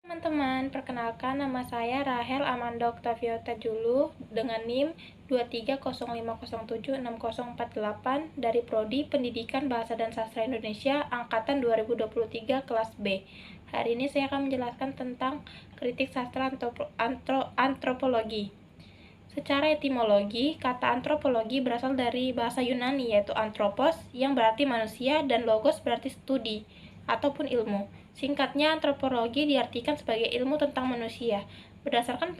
Teman-teman, perkenalkan nama saya Rahel Amanda Octaviota Julu dengan NIM 23050076048 dari Prodi Pendidikan Bahasa dan Sastra Indonesia Angkatan 2023 kelas B. Hari ini saya akan menjelaskan tentang kritik sastra antropologi. Secara etimologi, kata antropologi berasal dari bahasa Yunani yaitu anthropos yang berarti manusia dan logos berarti studi ataupun ilmu. Singkatnya, antropologi diartikan sebagai ilmu tentang manusia. Berdasarkan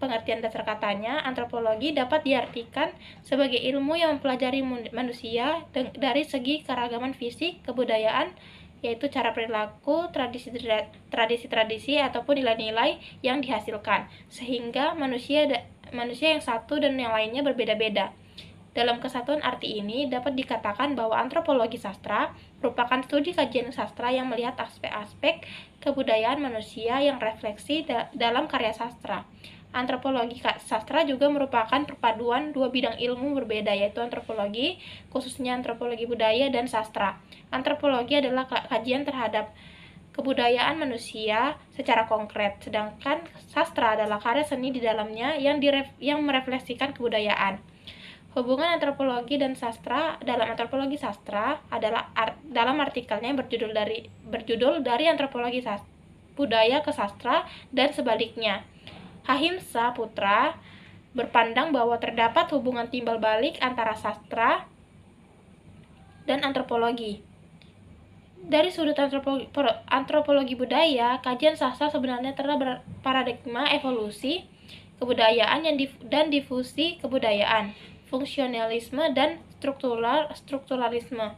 pengertian dasar katanya, antropologi dapat diartikan sebagai ilmu yang mempelajari manusia dari segi keragaman fisik, kebudayaan, yaitu cara perilaku, tradisi-tradisi ataupun nilai-nilai yang dihasilkan, sehingga manusia yang satu dan yang lainnya berbeda-beda. Dalam kesatuan arti ini, dapat dikatakan bahwa antropologi sastra merupakan studi kajian sastra yang melihat aspek-aspek kebudayaan manusia yang refleksi dalam karya sastra. Antropologi sastra juga merupakan perpaduan dua bidang ilmu berbeda, yaitu antropologi, khususnya antropologi budaya, dan sastra. Antropologi adalah kajian terhadap kebudayaan manusia secara konkret, sedangkan sastra adalah karya seni di dalamnya yang merefleksikan kebudayaan. Hubungan antropologi dan sastra dalam antropologi sastra adalah dalam artikelnya yang berjudul dari antropologi budaya ke sastra dan sebaliknya. Ahimsa Putra berpandang bahwa terdapat hubungan timbal balik antara sastra dan antropologi. Dari sudut antropologi budaya, kajian sastra sebenarnya telah berparadigma evolusi kebudayaan dan difusi kebudayaan, fungsionalisme dan strukturalisme.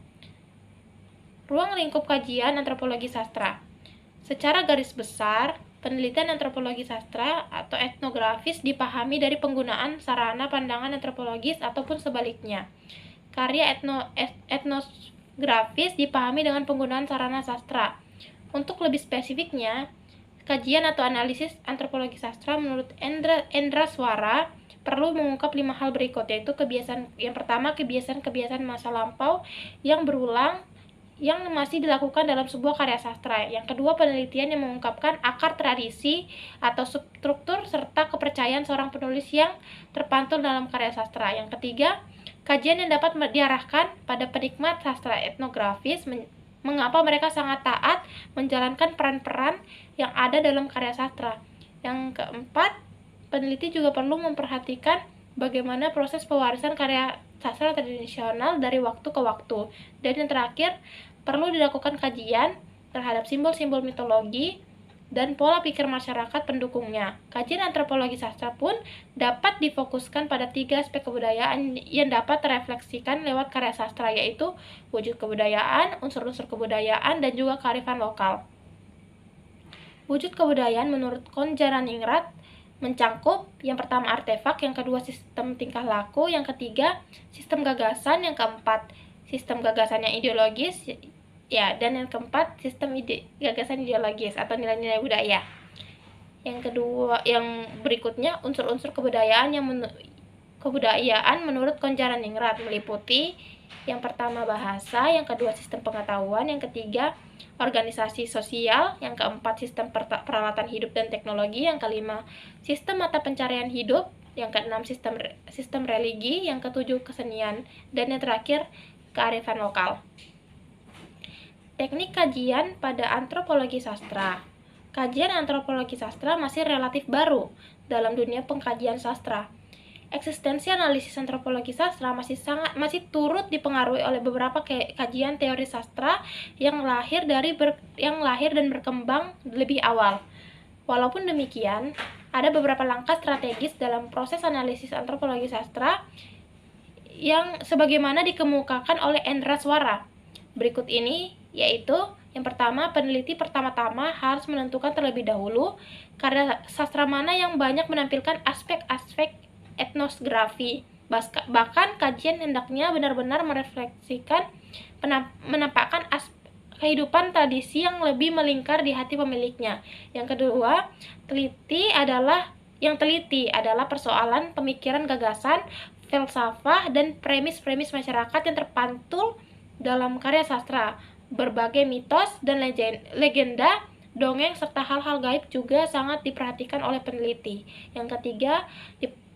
Ruang lingkup kajian antropologi sastra. Secara garis besar, penelitian antropologi sastra atau etnografis dipahami dari penggunaan sarana pandangan antropologis ataupun sebaliknya. Karya etnografis dipahami dengan penggunaan sarana sastra. Untuk lebih spesifiknya, kajian atau analisis antropologi sastra menurut Endra Swara perlu mengungkap 5 hal berikut, yaitu yang pertama, kebiasaan-kebiasaan masa lampau yang berulang yang masih dilakukan dalam sebuah karya sastra. Yang kedua, penelitian yang mengungkapkan akar tradisi atau struktur serta kepercayaan seorang penulis yang terpantul dalam karya sastra. Yang ketiga, kajian yang dapat diarahkan pada penikmat sastra etnografis mengapa mereka sangat taat menjalankan peran-peran yang ada dalam karya sastra. Yang keempat, peneliti juga perlu memperhatikan bagaimana proses pewarisan karya sastra tradisional dari waktu ke waktu. Dan yang terakhir, perlu dilakukan kajian terhadap simbol-simbol mitologi dan pola pikir masyarakat pendukungnya. Kajian antropologi sastra pun dapat difokuskan pada 3 aspek kebudayaan yang dapat terefleksikan lewat karya sastra, yaitu wujud kebudayaan, unsur-unsur kebudayaan, dan juga kearifan lokal. Wujud kebudayaan menurut Konjaraningrat mencangkup yang pertama artefak, yang kedua sistem tingkah laku, yang ketiga sistem gagasan, yang keempat sistem gagasan yang ideologis, dan yang keempat sistem gagasan ideologis atau nilai-nilai budaya. Yang kedua, yang berikutnya unsur-unsur kebudayaan menurut Konjaraningrat meliputi yang pertama bahasa, yang kedua sistem pengetahuan, yang ketiga organisasi sosial, yang keempat sistem peralatan hidup dan teknologi, yang kelima sistem mata pencarian hidup, yang keenam sistem religi, yang ketujuh kesenian, dan yang terakhir kearifan lokal. Teknik kajian pada antropologi sastra. Kajian antropologi sastra masih relatif baru dalam dunia pengkajian sastra. Eksistensi analisis antropologi sastra masih turut dipengaruhi oleh beberapa kajian teori sastra yang lahir dan berkembang lebih awal. Walaupun demikian, ada beberapa langkah strategis dalam proses analisis antropologi sastra yang sebagaimana dikemukakan oleh Endra Swara. Berikut ini yaitu yang pertama, peneliti pertama-tama harus menentukan terlebih dahulu karya sastra mana yang banyak menampilkan aspek-aspek etnografi. Bahkan kajian hendaknya benar-benar merefleksikan menampakkan kehidupan tradisi yang lebih melingkar di hati pemiliknya. Yang kedua, teliti adalah yang teliti adalah persoalan pemikiran gagasan, filsafah, dan premis-premis masyarakat yang terpantul dalam karya sastra. Berbagai mitos dan legenda, dongeng, serta hal-hal gaib juga sangat diperhatikan oleh peneliti. Yang ketiga,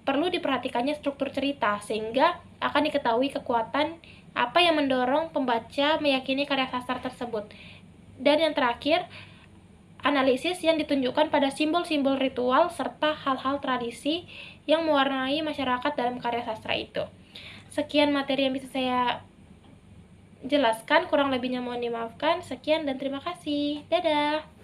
perlu diperhatikannya struktur cerita, sehingga akan diketahui kekuatan apa yang mendorong pembaca meyakini karya sastra tersebut. Dan yang terakhir, analisis yang ditunjukkan pada simbol-simbol ritual serta hal-hal tradisi yang mewarnai masyarakat dalam karya sastra itu. Sekian materi yang bisa saya jelaskan, kurang lebihnya mohon dimaafkan. Sekian dan terima kasih. Dadah.